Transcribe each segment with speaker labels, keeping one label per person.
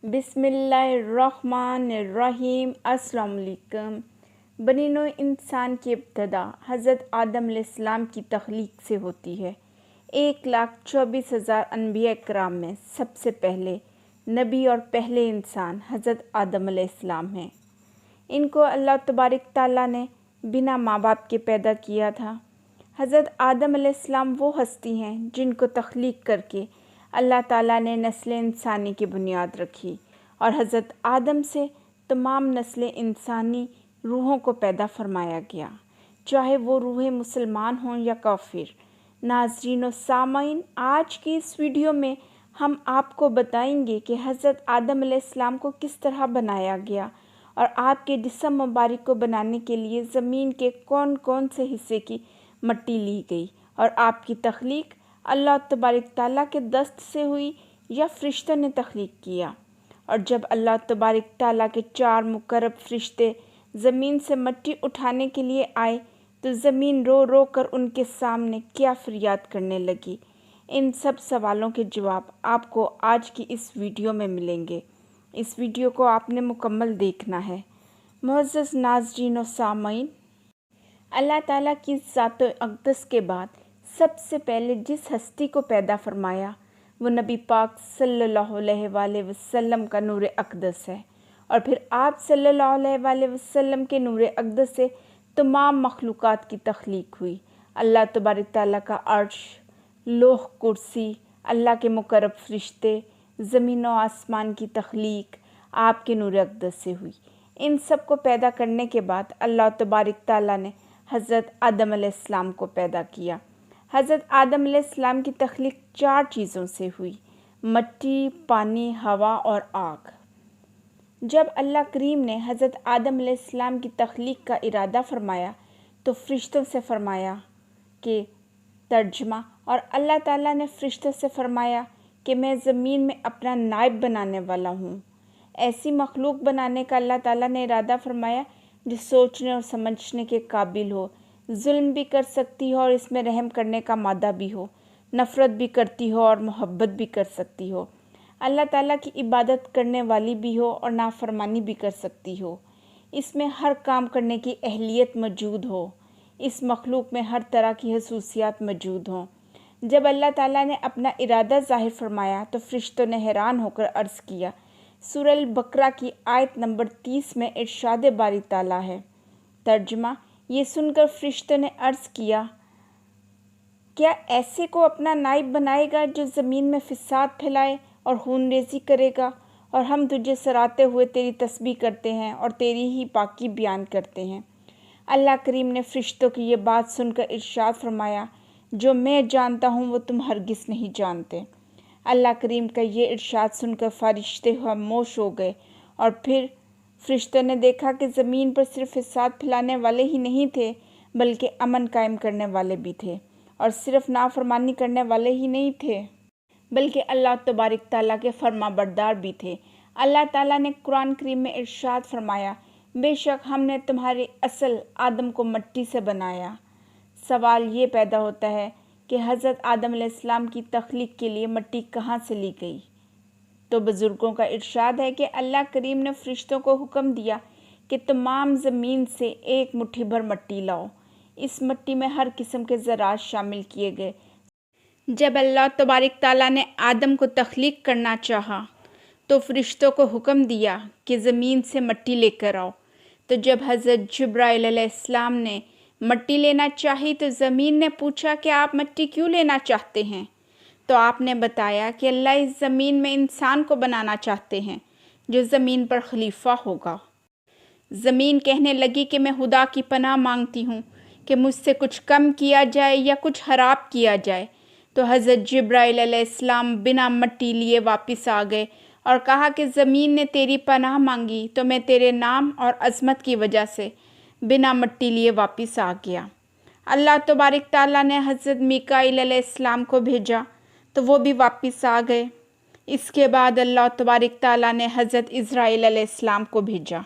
Speaker 1: बिस्मिल्लाहिर्रहमानिर्रहीम। अस्सलाम वालेकुम। बनी नौ इंसान की इब्तदा हज़रत आदम अलैहिस्सलाम की तख्लीक से होती है। 1,24,000 अनबिया किराम में सबसे पहले नबी और पहले इंसान हज़रत आदम अलैहिस्सलाम हैं। इनको अल्लाह तबारक ताला ने बिना माँ बाप के पैदा किया था। हज़रत आदम अलैहिस्सलाम वो हस्ती हैं जिनको तख्लीक करके अल्लाह ताला ने नस्ल इंसानी की बुनियाद रखी और हज़रत आदम से तमाम नस्ल इंसानी रूहों को पैदा फरमाया गया, चाहे वो रूहें मुसलमान हों या काफिर। नाज़रीन और सामाइन, आज की इस वीडियो में हम आपको बताएंगे कि हज़रत आदम अलैहिस्सलाम को किस तरह बनाया गया और आपके जिस्म मुबारक को बनाने के लिए ज़मीन के कौन कौन से हिस्से की मट्टी ली गई और आपकी तख्लीक अल्लाह तबारक ताला के दस्त से हुई या फ़रिश्तों ने तख्लीक किया। और जब अल्लाह तबारक ताला के 4 मुकर्रब फ़रिश्ते ज़मीन से मट्टी उठाने के लिए आए तो ज़मीन रो रो कर उनके सामने क्या फरियाद करने लगी। इन सब सवालों के जवाब आपको आज की इस वीडियो में मिलेंगे। इस वीडियो को आपने मुकम्मल देखना है। मुअज़्ज़ज़ नाज़रीन और सामाइन, अल्लाह ताला की ज़ात अक़दस के बाद सबसे पहले जिस हस्ती को पैदा फरमाया वो नबी पाक सल्लल्लाहु अलैहि वसल्लम का नूर अक़दस है और फिर आप सल्लल्लाहु अलैहि वसल्लम के नूर अक़दस से तमाम मखलूक़ात की तख्लीक हुई। अल्लाह तबारक ताला का अर्श, लोह कुर्सी, अल्लाह के मुकर्रब फ़रिश्ते, ज़मीन और आसमान की तख्लीक आपके नूर अक़दस से हुई। इन सब को पैदा करने के बाद अल्लाह तबारक ताला ने हज़रत आदम अलैहिस्सलाम को पैदा किया। हज़रत आदम अलैहिस्सलाम की तख्लीक 4 चीज़ों से हुई: मट्टी, पानी, हवा और आग। जब अल्लाह करीम ने हज़रत आदम अलैहिस्सलाम की तख्लीक का इरादा फरमाया तो फ़रिश्तों से फरमाया कि तर्जमा, और अल्लाह ताला ने फ़रिश्तों से फरमाया कि मैं ज़मीन में अपना नायब बनाने वाला हूँ। ऐसी मखलूक बनाने का अल्लाह ताला ने इरादा फरमाया जो सोचने और समझने के काबिल हो, जुल्म भी कर सकती हो और इसमें रहम करने का मादा भी हो, नफ़रत भी करती हो और मोहब्बत भी कर सकती हो, अल्लाह ताला की इबादत करने वाली भी हो और नाफरमानी भी कर सकती हो। इसमें हर काम करने की अहलियत मौजूद हो। इस मखलूक में हर तरह की खसूसियात मौजूद हों। जब अल्लाह ताला ने अपना इरादा ज़ाहिर फरमाया तो फ़रिश्तों ने हैरान होकर अर्ज़ किया। सूरह अल बकरा की आयत नंबर 30 में इरशाद बारी ताला है। तर्जमा, ये सुनकर फ़रिश्तों ने अर्ज़ किया, क्या ऐसे को अपना नाइब बनाएगा जो ज़मीन में फ़िसाद फैलाए और खूनरेज़ी करेगा, और हम तुझे सराहते हुए तेरी तस्बीह करते हैं और तेरी ही पाकी बयान करते हैं। अल्लाह करीम ने फ़रिश्तों की ये बात सुनकर इरशाद फरमाया, जो मैं जानता हूँ वो तुम हरगिज़ नहीं जानते। अल्लाह करीम का ये इरशाद सुनकर फ़रिश्ते खामोश हो गए और फिर फ़रिश्तों ने देखा कि ज़मीन पर सिर्फ़ फ़िसाद फैलाने वाले ही नहीं थे बल्कि अमन कायम करने वाले भी थे, और सिर्फ़ नाफरमानी करने वाले ही नहीं थे बल्कि अल्लाह तबारक ताला के फरमाबरदार भी थे। अल्लाह ताला ने कुरान करीम में इरशाद फरमाया, बेशक हमने तुम्हारे असल आदम को मट्टी से बनाया। सवाल ये पैदा होता है कि हज़रत आदम अलैहिस्सलाम की तख्लीक के लिए मट्टी कहाँ से ली गई? तो बुज़ुर्गों का इरशाद है कि अल्लाह करीम ने फ़रिश्तों को हुक्म दिया कि तमाम ज़मीन से एक मुट्ठी भर मट्टी लाओ। इस मट्टी में हर किस्म के ज़रात शामिल किए गए। जब अल्लाह तबारक ताला ने आदम को तख्लीक करना चाहा तो फ़रिश्तों को हुक्म दिया कि ज़मीन से मट्टी लेकर आओ। तो जब हज़रत जिब्राइल अलैहिस्सलाम ने मट्टी लेना चाही तो ज़मीन ने पूछा कि आप मट्टी क्यों लेना चाहते हैं? तो आपने बताया कि अल्लाह इस ज़मीन में इंसान को बनाना चाहते हैं जो ज़मीन पर खलीफा होगा। ज़मीन कहने लगी कि मैं खुदा की पनाह मांगती हूँ कि मुझसे कुछ कम किया जाए या कुछ खराब किया जाए। तो हज़रत जिब्राइल अलैहिस्सलाम बिना मट्टी लिए वापस आ गए और कहा कि ज़मीन ने तेरी पनाह मांगी तो मैं तेरे नाम और अज़मत की वजह से बिना मट्टी लिए वापस आ गया। अल्लाह तबारक ताला ने हज़रत मीकाईल अलैहिस्सलाम को भेजा तो वो भी वापस आ गए। इसके बाद अल्लाह तबारक ताला ने हज़रत इज़राइल अलैहिस्सलाम को भेजा।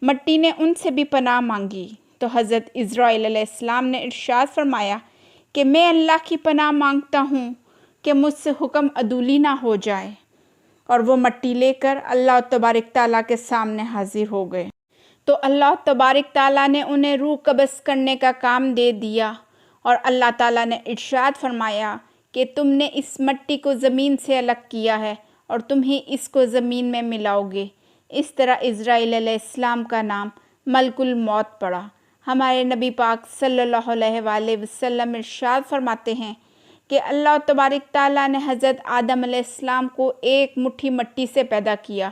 Speaker 1: मट्टी ने उनसे भी पनाह मांगी तो हज़रत इज़राइल अलैहिस्सलाम ने इरशाद फरमाया कि मैं अल्लाह की पनाह मांगता हूँ कि मुझसे हुक्म अदूली ना हो जाए اور وہ مٹی لے کر اللہ تبارک تعالیٰ کے سامنے حاضر ہو گئے۔ تو اللہ تبارک تعالیٰ نے انہیں روح قبض کرنے کا کام دے دیا، اور اللہ تعالیٰ نے ارشاد فرمایا کہ تم نے اس مٹی کو زمین سے الگ کیا ہے اور تم ہی اس کو زمین میں ملاؤ گے۔ اس طرح اسرائیل علیہ السلام کا نام ملک الموت پڑا۔ ہمارے نبی پاک صلی اللہ علیہ وآلہ وسلم ارشاد فرماتے ہیں کہ اللہ تبارک تعالیٰ نے حضرت آدم علیہ السلام کو ایک مٹھی مٹی سے پیدا کیا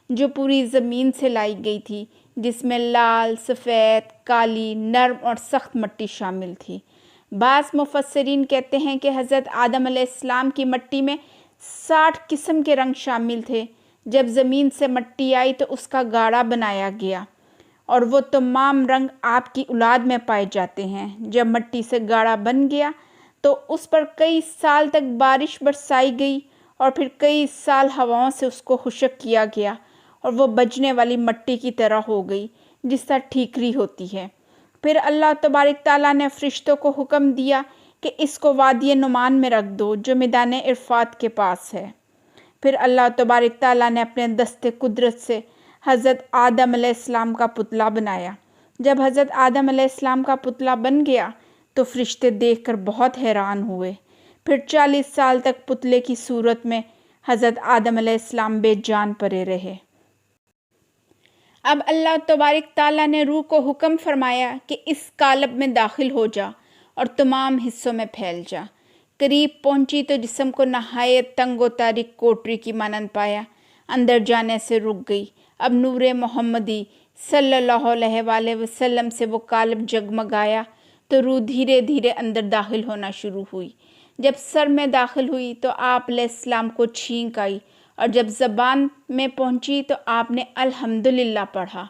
Speaker 1: جو پوری زمین سے لائی گئی تھی، جس میں لال، سفید، کالی، نرم اور سخت مٹی شامل تھی۔ بعض مفسرین کہتے ہیں کہ حضرت آدم علیہ السلام کی مٹی میں 60 قسم کے رنگ شامل تھے۔ جب زمین سے مٹی آئی تو اس کا گاڑا بنایا گیا اور وہ تمام رنگ آپ کی اولاد میں پائے جاتے ہیں۔ جب مٹی سے گاڑا بن گیا تو اس پر کئی سال تک بارش برسائی گئی اور پھر کئی سال ہواؤں سے اس کو خشک کیا گیا اور وہ بجنے والی مٹی کی طرح ہو گئی جس طرح ٹھیکری ہوتی ہے۔ پھر اللہ تبارک تعالیٰ نے فرشتوں کو حکم دیا کہ اس کو وادی نعمان میں رکھ دو جو میدان عرفات کے پاس ہے۔ پھر اللہ تبارک تعالیٰ نے اپنے دست قدرت سے حضرت آدم علیہ السلام کا پتلا بنایا۔ جب حضرت آدم علیہ السلام کا پتلا بن گیا تو فرشتے دیکھ کر بہت حیران ہوئے۔ پھر 40 سال تک پتلے کی صورت میں حضرت آدم علیہ السلام بے جان پڑے رہے۔ اب اللہ تبارک تعالیٰ نے روح کو حکم فرمایا کہ اس قالب میں داخل ہو جا اور تمام حصوں میں پھیل جا۔ قریب پہنچی تو جسم کو نہایت تنگ و تاریک کوٹری کی مانند پایا، اندر جانے سے رک گئی۔ اب نور محمدی صلی اللہ علیہ وآلہ وسلم سے وہ قالب جگمگایا تو روح دھیرے دھیرے اندر داخل ہونا شروع ہوئی۔ جب سر میں داخل ہوئی تو آپ علیہ السلام کو چھینک آئی، اور جب زبان میں پہنچی تو آپ نے الحمدللہ پڑھا۔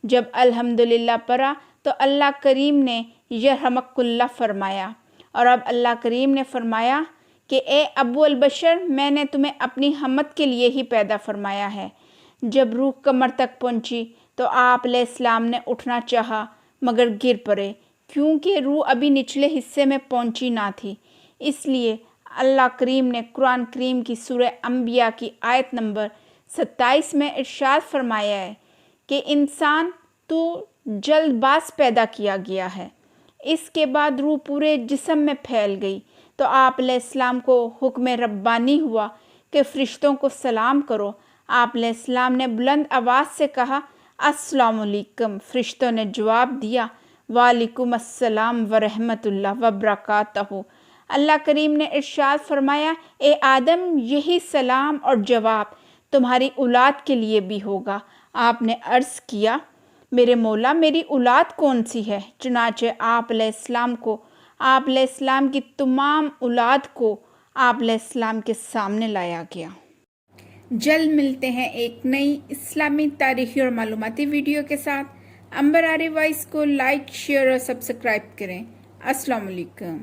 Speaker 1: جب الحمدللہ پڑھا تو اللہ کریم نے یرحمک اللہ فرمایا، اور اب اللہ کریم نے فرمایا کہ اے ابو البشر، میں نے تمہیں اپنی حمد کے لیے ہی پیدا فرمایا ہے۔ جب روح کمر تک پہنچی تو آپ علیہ السلام نے اٹھنا چاہا مگر گر پڑے، کیونکہ روح ابھی نچلے حصے میں پہنچی نہ تھی۔ اس لیے اللہ کریم نے قرآن کریم کی سورہ انبیاء کی آیت نمبر 27 میں ارشاد فرمایا ہے کہ انسان تو جلد باز پیدا کیا گیا ہے۔ اس کے بعد روح پورے جسم میں پھیل گئی تو آپ علیہ السلام کو حکم ربانی ہوا کہ فرشتوں کو سلام کرو۔ آپ علیہ السلام نے بلند آواز سے کہا السلام علیکم۔ فرشتوں نے جواب دیا وعلیکم السلام ورحمۃ اللہ وبرکاتہ۔ اللہ کریم نے ارشاد فرمایا اے آدم، یہی سلام اور جواب تمہاری اولاد کے لیے بھی ہوگا۔ آپ نے عرض کیا میرے مولا، میری اولاد کون سی ہے؟ چنانچہ آپ علیہ السلام کو، آپ علیہ السلام کی تمام اولاد کو آپ علیہ السلام کے سامنے لایا گیا۔ جلد ملتے ہیں ایک نئی اسلامی تاریخی اور معلوماتی ویڈیو کے ساتھ۔ امبر آری وائس کو لائک، شیئر اور سبسکرائب کریں۔ السلام علیکم۔